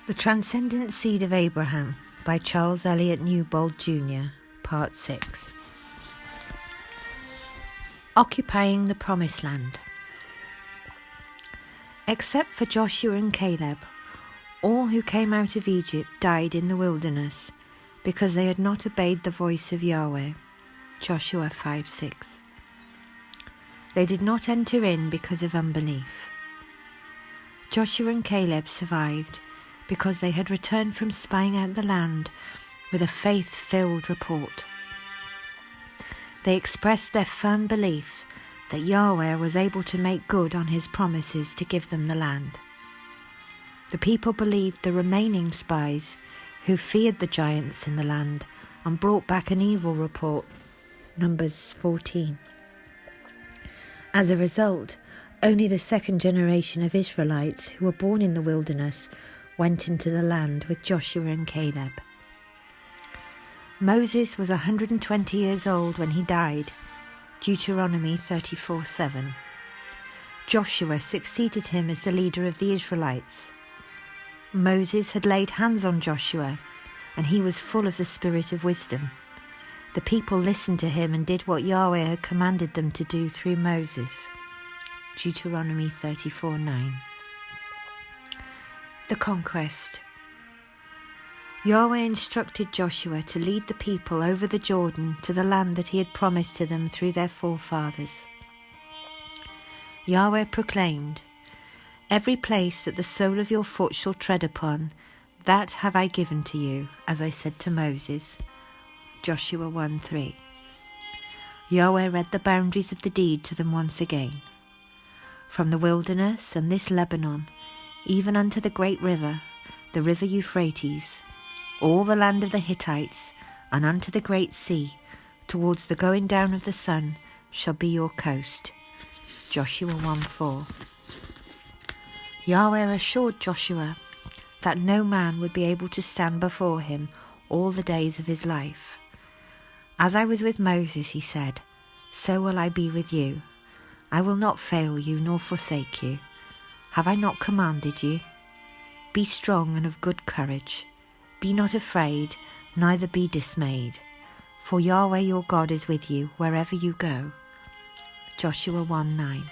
The Transcendent Seed of Abraham by E Newbold Jr, Part 6. Occupying the Promised Land. Except for Joshua and Caleb, all who came out of Egypt died in the wilderness because they had not obeyed the voice of Yahweh. Joshua 5:6. They did not enter in because of unbelief. Joshua and Caleb survived because they had returned from spying out the land with a faith-filled report. They expressed their firm belief that Yahweh was able to make good on his promises to give them the land. The people believed the remaining spies who feared the giants in the land and brought back an evil report. Numbers 14. As a result, only the second generation of Israelites who were born in the wilderness went into the land with Joshua and Caleb. Moses was 120 years old when he died, Deuteronomy 34:7. Joshua succeeded him as the leader of the Israelites. Moses had laid hands on Joshua, and he was full of the spirit of wisdom. The people listened to him and did what Yahweh had commanded them to do through Moses. Deuteronomy 34:9. The Conquest. Yahweh instructed Joshua to lead the people over the Jordan to the land that he had promised to them through their forefathers. Yahweh proclaimed, "Every place that the sole of your foot shall tread upon, that have I given to you, as I said to Moses." Joshua 1:3. Yahweh read the boundaries of the deed to them once again. From the wilderness and this Lebanon, even unto the great river, the river Euphrates, all the land of the Hittites, and unto the great sea, towards the going down of the sun, shall be your coast. Joshua 1:4. Yahweh assured Joshua that no man would be able to stand before him all the days of his life. "As I was with Moses," he said, "so will I be with you. I will not fail you nor forsake you. Have I not commanded you? Be strong and of good courage. Be not afraid, neither be dismayed. For Yahweh your God is with you wherever you go." Joshua 1:9.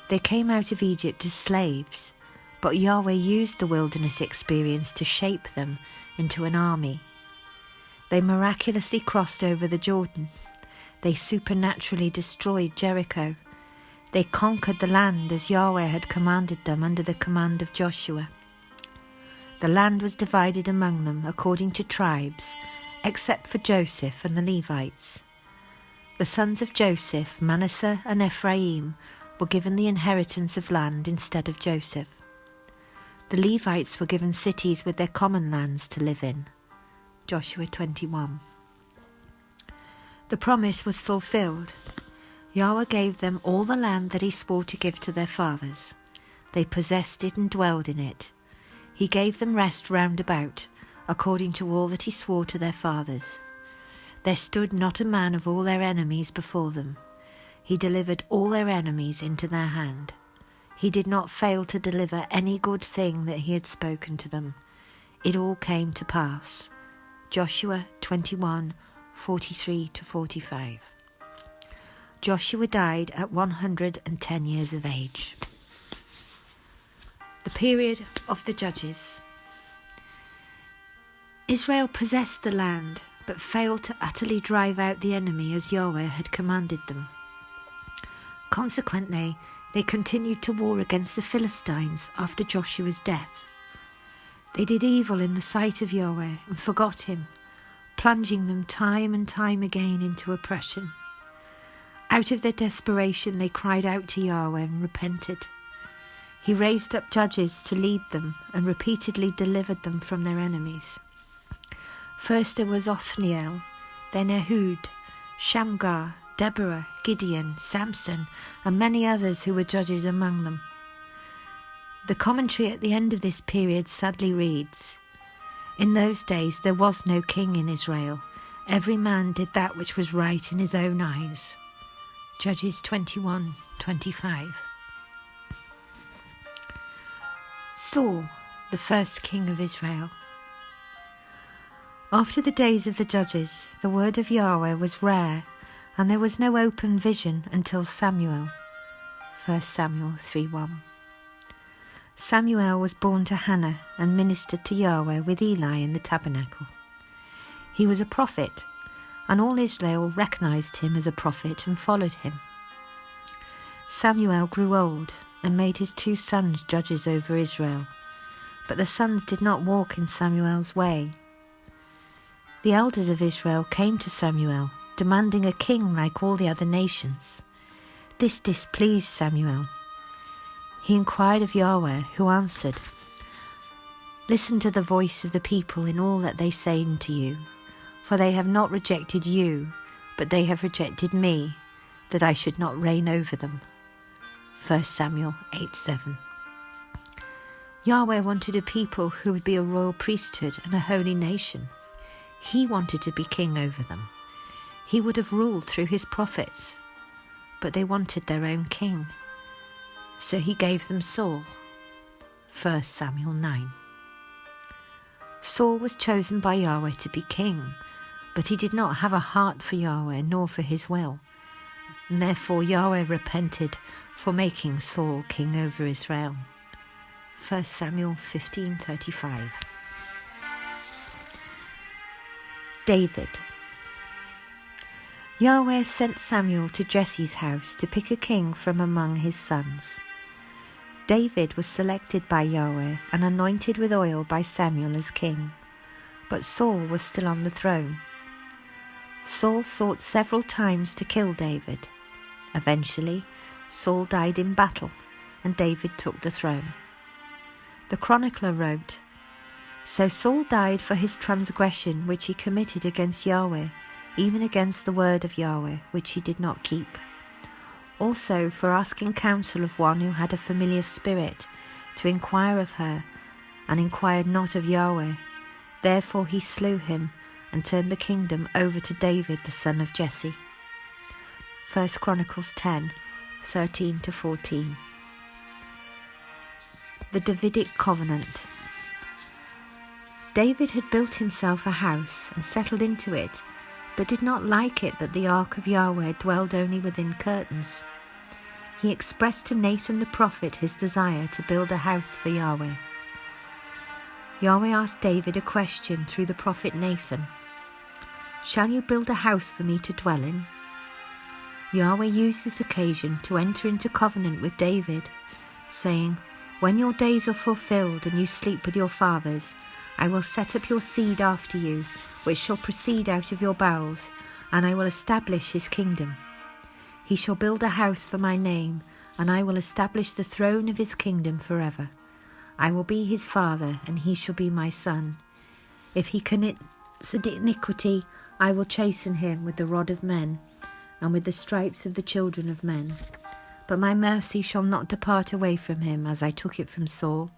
They came out of Egypt as slaves, but Yahweh used the wilderness experience to shape them into an army. They miraculously crossed over the Jordan. They supernaturally destroyed Jericho. They conquered the land as Yahweh had commanded them under the command of Joshua. The land was divided among them according to tribes, except for Joseph and the Levites. The sons of Joseph, Manasseh and Ephraim, were given the inheritance of land instead of Joseph. The Levites were given cities with their common lands to live in. Joshua 21. The promise was fulfilled. Yahweh gave them all the land that he swore to give to their fathers. They possessed it and dwelled in it. He gave them rest round about, according to all that he swore to their fathers. There stood not a man of all their enemies before them. He delivered all their enemies into their hand. He did not fail to deliver any good thing that he had spoken to them. It all came to pass. Joshua 21:43-45. Joshua died at 110 years of age. The period of the Judges. Israel possessed the land, but failed to utterly drive out the enemy as Yahweh had commanded them. Consequently, they continued to war against the Philistines after Joshua's death. They did evil in the sight of Yahweh and forgot him, plunging them time and time again into oppression. Out of their desperation, they cried out to Yahweh and repented. He raised up judges to lead them and repeatedly delivered them from their enemies. First there was Othniel, then Ehud, Shamgar, Deborah, Gideon, Samson, and many others who were judges among them. The commentary at the end of this period sadly reads, "In those days there was no king in Israel. Every man did that which was right in his own eyes." Judges 21:25. Saul, the first king of Israel. After the days of the judges, the word of Yahweh was rare, and there was no open vision until Samuel. 1 Samuel 3:1. Samuel was born to Hannah and ministered to Yahweh with Eli in the tabernacle. He was a prophet, and all Israel recognized him as a prophet and followed him. Samuel grew old and made his 2 sons judges over Israel, but the sons did not walk in Samuel's way. The elders of Israel came to Samuel, demanding a king like all the other nations. This displeased Samuel. He inquired of Yahweh, who answered, "Listen to the voice of the people in all that they say unto you, for they have not rejected you, but they have rejected me, that I should not reign over them." 1 Samuel 8:7. Yahweh wanted a people who would be a royal priesthood and a holy nation. He wanted to be king over them. He would have ruled through his prophets, but they wanted their own king. So he gave them Saul. 1 Samuel 9. Saul was chosen by Yahweh to be king, but he did not have a heart for Yahweh nor for his will, and therefore Yahweh repented for making Saul king over Israel. 1 Samuel 15:35. David. Yahweh sent Samuel to Jesse's house to pick a king from among his sons. David was selected by Yahweh and anointed with oil by Samuel as king, but Saul was still on the throne. Saul sought several times to kill David. Eventually, Saul died in battle, and David took the throne. The chronicler wrote, "So Saul died for his transgression which he committed against Yahweh, even against the word of Yahweh, which he did not keep. Also for asking counsel of one who had a familiar spirit, to inquire of her, and inquired not of Yahweh. Therefore he slew him, and turned the kingdom over to David the son of Jesse." 1 Chronicles 10:13-14. The Davidic Covenant. David had built himself a house and settled into it, but did not like it that the ark of Yahweh dwelled only within curtains. He expressed to Nathan the prophet his desire to build a house for Yahweh. Yahweh asked David a question through the prophet Nathan. "Shall you build a house for me to dwell in?" Yahweh used this occasion to enter into covenant with David, saying, "When your days are fulfilled and you sleep with your fathers, I will set up your seed after you, which shall proceed out of your bowels, and I will establish his kingdom. He shall build a house for my name, and I will establish the throne of his kingdom forever. I will be his father, and he shall be my son. If he commits iniquity, I will chasten him with the rod of men, and with the stripes of the children of men. But my mercy shall not depart away from him, as I took it from Saul,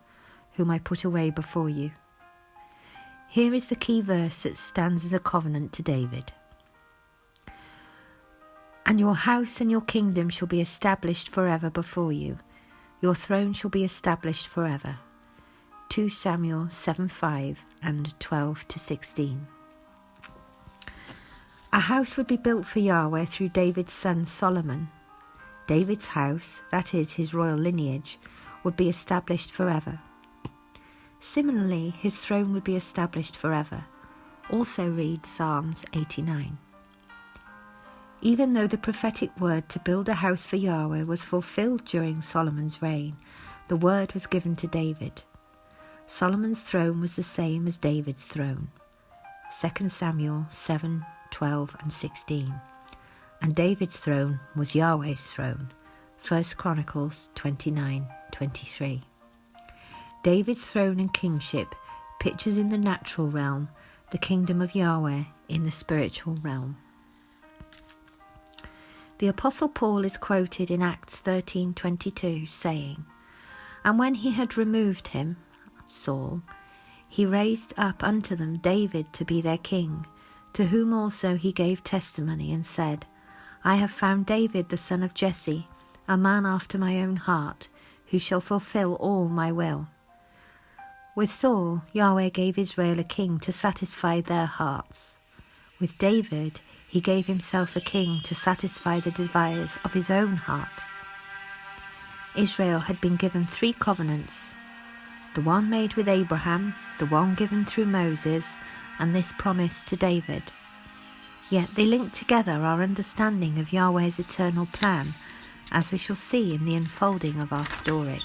whom I put away before you." Here is the key verse that stands as a covenant to David. "And your house and your kingdom shall be established forever before you. Your throne shall be established forever." 2 Samuel 7:5 and 12-16. A house would be built for Yahweh through David's son Solomon. David's house, that is, his royal lineage, would be established forever. Similarly, his throne would be established forever. Also read Psalms 89. Even though the prophetic word to build a house for Yahweh was fulfilled during Solomon's reign, the word was given to David. Solomon's throne was the same as David's throne. 2 Samuel 7:12 and 16. And David's throne was Yahweh's throne. 1 Chronicles 29:23. David's throne and kingship pictures in the natural realm the kingdom of Yahweh in the spiritual realm. The Apostle Paul is quoted in Acts 13:22 saying, "And when he had removed him," Saul, "he raised up unto them David to be their king, to whom also he gave testimony and said, I have found David the son of Jesse, a man after my own heart, who shall fulfill all my will." With Saul, Yahweh gave Israel a king to satisfy their hearts. With David, he gave himself a king to satisfy the desires of his own heart. Israel had been given 3 covenants, the one made with Abraham, the one given through Moses, and this promise to David. Yet they link together our understanding of Yahweh's eternal plan, as we shall see in the unfolding of our story.